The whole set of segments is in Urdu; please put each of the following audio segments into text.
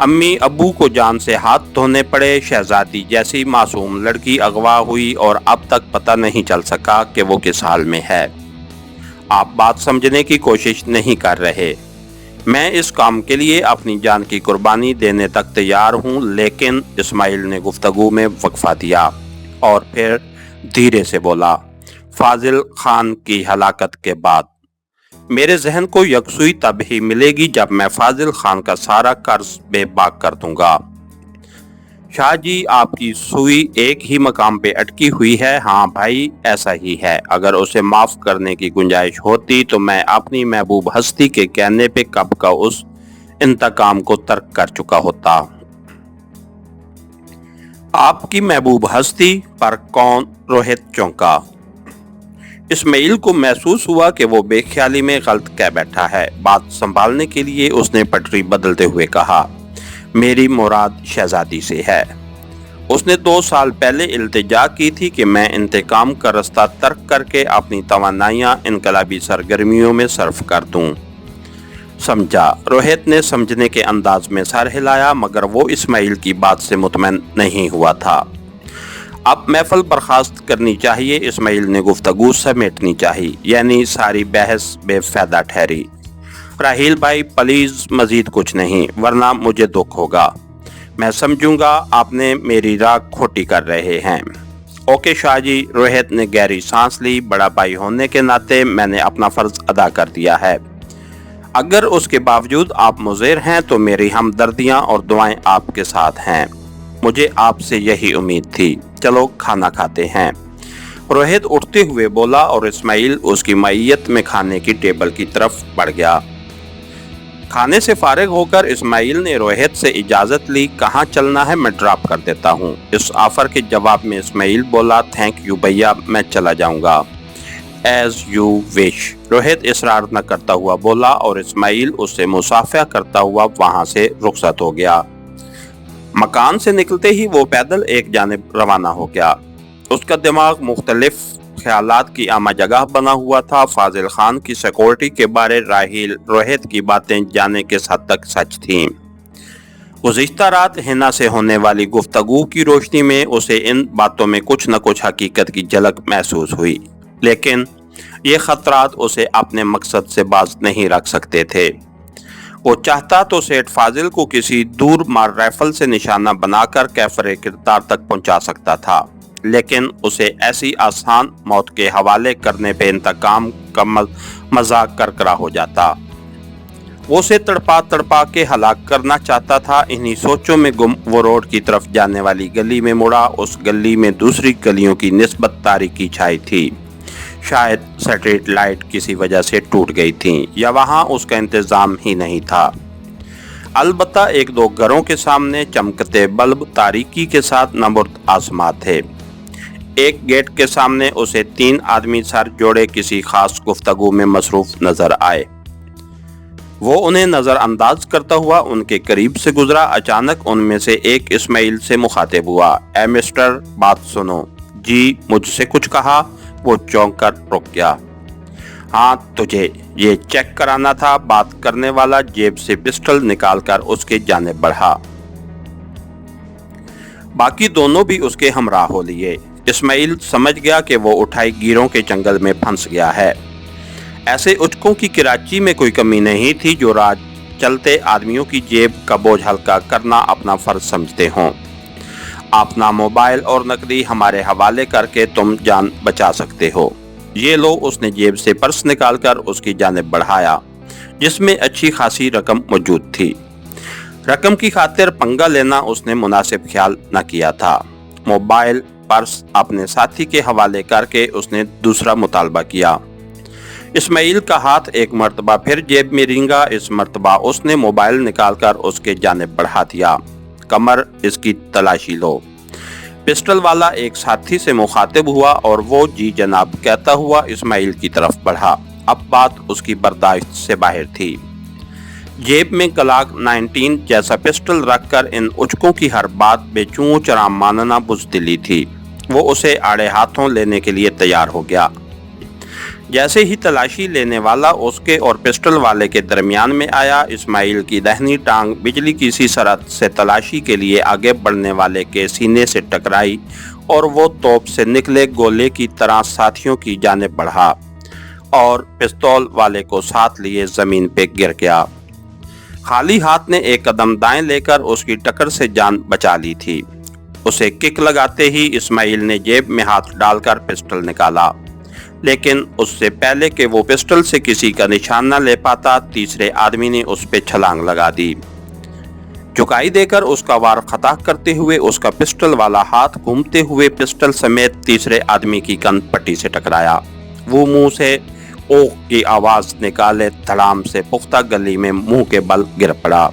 امی ابو کو جان سے ہاتھ دھونے پڑے، شہزادی جیسی معصوم لڑکی اغوا ہوئی اور اب تک پتہ نہیں چل سکا کہ وہ کس حال میں ہے۔ آپ بات سمجھنے کی کوشش نہیں کر رہے۔ میں اس کام کے لیے اپنی جان کی قربانی دینے تک تیار ہوں، لیکن اسماعیل نے گفتگو میں وقفہ دیا اور پھر دھیرے سے بولا، فاضل خان کی ہلاکت کے بعد میرے ذہن کو یکسوئی تب ہی ملے گی جب میں فاضل خان کا سارا قرض بے باک کر دوں گا۔ شاہ جی، آپ کی سوئی ایک ہی مقام پہ اٹکی ہوئی ہے۔ ہاں بھائی، ایسا ہی ہے۔ اگر اسے معاف کرنے کی گنجائش ہوتی تو میں اپنی محبوب ہستی کے کہنے پہ کب کا اس انتقام کو ترک کر چکا ہوتا۔ آپ کی محبوب ہستی پر کون؟ روہت چونکا۔ اسماعیل کو محسوس ہوا کہ وہ بے خیالی میں غلط کہہ بیٹھا ہے۔ بات سنبھالنے کے لیے اس نے پٹری بدلتے ہوئے کہا، میری مراد شہزادی سے ہے۔ اس نے 2 سال پہلے التجا کی تھی کہ میں انتقام کا رستہ ترک کر کے اپنی توانائیاں انقلابی سرگرمیوں میں صرف کر دوں۔ سمجھا؟ روہت نے سمجھنے کے انداز میں سر ہلایا، مگر وہ اسماعیل کی بات سے مطمئن نہیں ہوا تھا۔ اب محفل برخاست کرنی چاہیے، اسماعیل نے گفتگو سمیٹنی چاہیے، یعنی ساری بحث بے فائدہ ٹھہری۔ راحیل بھائی پلیز مزید کچھ نہیں، ورنہ مجھے دکھ ہوگا۔ میں سمجھوں گا آپ نے میری راہ کھوٹی کر رہے ہیں۔ اوکے شاہ جی، روہت نے گہری سانس لی، بڑا بھائی ہونے کے ناطے میں نے اپنا فرض ادا کر دیا ہے۔ اگر اس کے باوجود آپ مضر ہیں تو میری ہمدردیاں اور دعائیں آپ کے ساتھ ہیں۔ مجھے آپ سے یہی امید تھی۔ چلو کھانا کھاتے ہیں۔ روہت اٹھتے ہوئے بولا اور اسماعیل اس کی معیت میں کھانے کی ٹیبل کی طرف بڑھ گیا۔ کھانے سے فارغ ہو کر اسماعیل نے روہت سے اجازت لی، کہاں چلنا ہے میں ڈراپ کر دیتا ہوں۔ اس آفر کے جواب میں اسماعیل بولا، تھینک یو بھیا، میں چلا جاؤں گا۔ ایز یو وش، روہت اصرار نہ کرتا ہوا بولا اور اسماعیل اس سے مصافحہ کرتا ہوا وہاں سے رخصت ہو گیا۔ مکان سے نکلتے ہی وہ پیدل ایک جانب روانہ ہو گیا۔ اس کا دماغ مختلف خیالات کی آمہ جگہ بنا ہوا تھا۔ فاضل خان کی سیکورٹی کے بارے راحیل روہت کی باتیں جانے کس حد تک سچ تھیں۔ گزشتہ رات حنا سے ہونے والی گفتگو کی روشنی میں اسے ان باتوں میں کچھ نہ کچھ حقیقت کی جھلک محسوس ہوئی، لیکن یہ خطرات اسے اپنے مقصد سے باز نہیں رکھ سکتے تھے۔ وہ چاہتا تو سیٹ فاضل کو کسی دور مار رائفل سے نشانہ بنا کر کیفر کردار تک پہنچا سکتا تھا، لیکن اسے ایسی آسان موت کے حوالے کرنے پہ انتقام کا مذاق کرکرا ہو جاتا۔ وہ اسے تڑپا تڑپا کے ہلاک کرنا چاہتا تھا۔ انہی سوچوں میں گم وہ روڈ کی طرف جانے والی گلی میں مڑا۔ اس گلی میں دوسری گلیوں کی نسبت تاریکی چھائی تھی، شاید سٹریٹ لائٹ کسی وجہ سے ٹوٹ گئی تھیں یا وہاں اس کا انتظام ہی نہیں تھا۔ البتہ 1-2 گھروں کے سامنے چمکتے بلب تاریکی کے ساتھ نمرد آسمان تھے۔ ایک گیٹ کے سامنے اسے 3 آدمی سر جوڑے کسی خاص گفتگو میں مصروف نظر آئے۔ وہ انہیں نظر انداز کرتا ہوا ان کے قریب سے گزرا۔ اچانک ان میں سے ایک اسماعیل سے مخاطب ہوا، اے مسٹر، بات سنو۔ جی، مجھ سے کچھ کہا؟ وہ چونک کر رک گیا۔ ہاں، تجھے یہ چیک کرانا تھا۔ بات کرنے والا جیب سے پسٹل نکال کر اس کے جانب بڑھا۔ باقی دونوں بھی اس کے ہمراہ ہو لیے۔ اسماعیل سمجھ گیا کہ وہ اٹھائی گیروں کے جنگل میں پھنس گیا ہے۔ ایسے اچکوں کی کراچی میں کوئی کمی نہیں تھی جو راہ چلتے آدمیوں کی جیب کا بوجھ ہلکا کرنا اپنا فرض سمجھتے ہوں۔ اپنا موبائل اور نقدی ہمارے حوالے کر کے تم جان بچا سکتے ہو۔ یہ لو۔ اس نے جیب سے پرس نکال کر اس کی جانب بڑھایا، جس میں اچھی خاصی رقم موجود تھی۔ رقم کی خاطر پنگا لینا اس نے مناسب خیال نہ کیا تھا۔ موبائل پرس اپنے ساتھی کے حوالے کر کے اس نے دوسرا مطالبہ کیا۔ اسماعیل کا ہاتھ ایک مرتبہ پھر جیب میں رینگا۔ اس مرتبہ اس نے موبائل نکال کر اس کے جانب بڑھا دیا۔ کمر، اس کی تلاشی لو۔ پسٹل والا ایک ساتھی سے مخاطب ہوا اور وہ جی جناب کہتا ہوا اسماعیل کی طرف بڑھا۔ اب بات اس کی برداشت سے باہر تھی۔ جیب میں گلاک 19 جیسا پسٹل رکھ کر ان اچکوں کی ہر بات بے چوں چرا ماننا بزدلی تھی۔ وہ اسے آڑے ہاتھوں لینے کے لیے تیار ہو گیا۔ جیسے ہی تلاشی لینے والا اس کے اور پسٹل والے کے درمیان میں آیا، اسماعیل کی داہنی ٹانگ بجلی کی سی سرحد سے تلاشی کے لیے آگے بڑھنے والے کے سینے سے ٹکرائی اور وہ توپ سے نکلے گولے کی طرح ساتھیوں کی جانب بڑھا اور پستول والے کو ساتھ لیے زمین پہ گر گیا۔ خالی ہاتھ نے ایک قدم دائیں لے کر اس کی ٹکر سے جان بچا لی تھی۔ اسے کک لگاتے ہی اسماعیل نے جیب میں ہاتھ ڈال کر پسٹل نکالا، لیکن اس سے پہلے کہ وہ پسٹل سے کسی کا نشان نہ لے پاتا، تیسرے آدمی نے اس پہ چھلانگ لگا دی۔ جھکائی دے کر اس کا وار خطا کرتے ہوئے اس کا پسٹل والا ہاتھ گھومتے ہوئے پسٹل سمیت تیسرے آدمی کی کان پٹی سے ٹکرایا۔ وہ منہ سے اوہ کی آواز نکالے دھڑام سے پختہ گلی میں منہ کے بل گر پڑا۔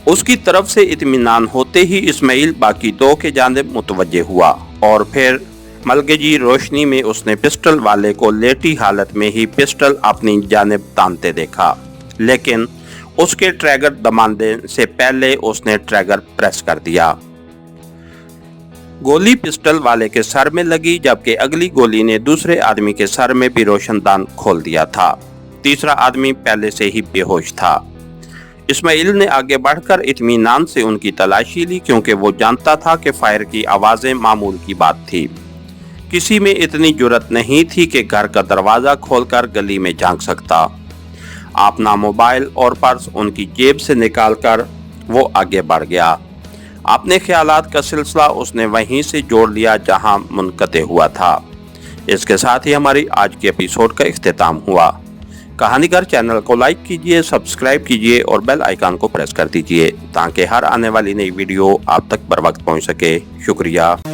اس کی طرف سے اطمینان ہوتے ہی اسماعیل باقی دو کے جانب متوجہ ہوا اور پھر ملگجی روشنی میں اس نے پسٹل والے کو لیٹی حالت میں ہی پسٹل اپنی جانب تانتے دیکھا، لیکن اس کے ٹریگر دبانے سے پہلے اس نے ٹریگر پریس کر دیا۔ گولی پسٹل والے کے سر میں لگی، جبکہ اگلی گولی نے دوسرے آدمی کے سر میں بھی روشن دان کھول دیا تھا۔ تیسرا آدمی پہلے سے ہی بے ہوش تھا۔ اسماعیل نے آگے بڑھ کر اطمینان سے ان کی تلاشی لی، کیونکہ وہ جانتا تھا کہ فائر کی آوازیں معمول کی بات تھی۔ کسی میں اتنی جرت نہیں تھی کہ گھر کا دروازہ کھول کر گلی میں جھانک سکتا۔ اپنا موبائل اور پرس ان کی جیب سے نکال کر وہ آگے بڑھ گیا۔ اپنے خیالات کا سلسلہ اس نے وہیں سے جوڑ لیا جہاں منقطع ہوا تھا۔ اس کے ساتھ ہی ہماری آج کے ایپیسوڈ کا اختتام ہوا۔ کہانی گھر چینل کو لائک کیجئے، سبسکرائب کیجئے اور بیل آئیکن کو پریس کر دیجئے تاکہ ہر آنے والی نئی ویڈیو آپ تک بر وقت پہنچ سکے۔ شکریہ۔